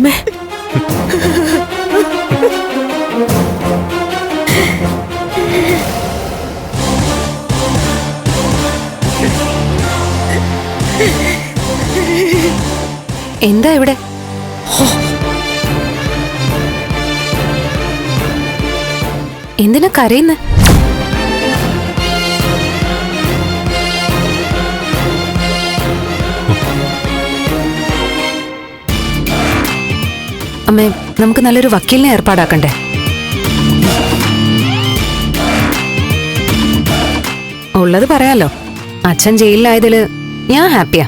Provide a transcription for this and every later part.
അമ്മേ എന്താ ഇവിടെ? എന്തിനാ കരയുന്നെ? അമ്മേ, നമുക്ക് നല്ലൊരു വക്കീലിനെ ഏർപ്പാടാക്കണ്ടേ? ഉള്ളത് പറയാലോ, അച്ഛൻ ജയിലിലായതില് ഞാൻ ഹാപ്പിയാ.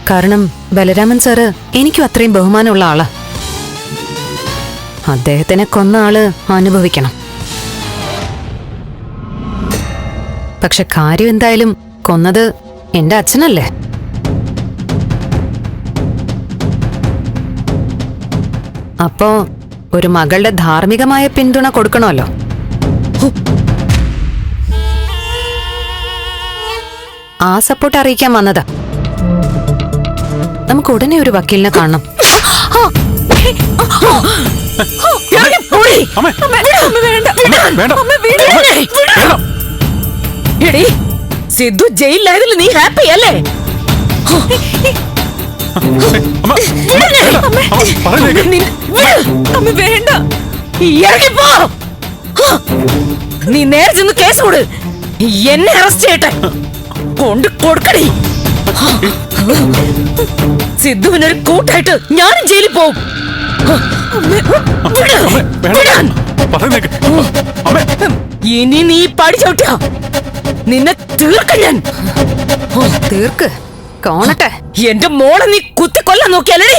കാരണം ബലരാമൻ സാറ് എനിക്കും അത്രയും ബഹുമാനമുള്ള ആളാ. അദ്ദേഹത്തിനെ കൊന്ന ആള് അനുഭവിക്കണം. പക്ഷെ കാര്യം എന്തായാലും കൊന്നത് എന്റെ അച്ഛനല്ലേ? അപ്പോ ഒരു മകളുടെ ധാർമ്മികമായ പിന്തുണ കൊടുക്കണമല്ലോ. ആ സപ്പോർട്ട് അറിയിക്കാൻ വന്നതാ. നമുക്ക് ഉടനെ ഒരു വക്കീലിനെ കാണണം. സിദ്ധു ജയിലിലായതിൽ നീ ഹാപ്പി അല്ലേ? വേണ്ട, നീ നേരെ ചെന്ന് കേസ് കൊടു. എന്നെ അറസ്റ്റ് ചെയ്യട്ടെ. കൊണ്ട് കൊടുക്കടി. സിദ്ധുവിനൊരു കൂട്ടായിട്ട് ഞാനും ജയിലിൽ പോവും. ഇനി നീ പടി ചവിട്ടിയ നിന്നെ തീർക്ക ഞാൻ. തീർക്ക് കാണട്ടെ. എന്റെ മോളെ നീ കുത്തി കൊല്ലാൻ നോക്കിയല്ലേ?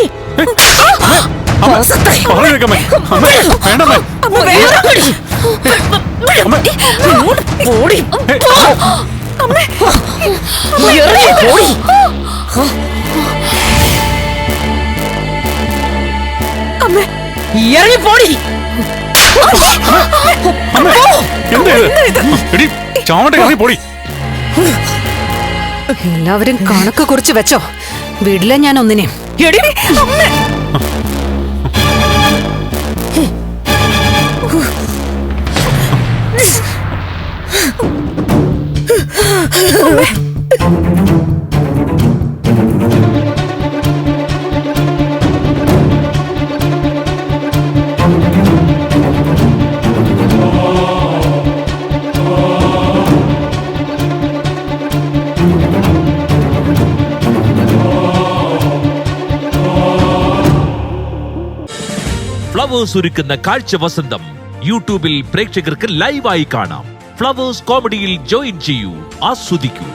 ഇറങ്ങി പോടി. എല്ലാവരും കണക്ക് കുറിച്ച് വെച്ചോ. വീട്ടിലെ ഞാൻ ഒന്നിനെ. ഫ്ലവേഴ്സ് ഒരുക്കുന്ന കാഴ്ച വസന്തം യൂട്യൂബിൽ പ്രേക്ഷകർക്ക് ലൈവായി കാണാം. ഫ്ലവേഴ്സ് കോമഡിയിൽ ജോയിൻ ചെയ്യൂ, ആസ്വദിക്കൂ.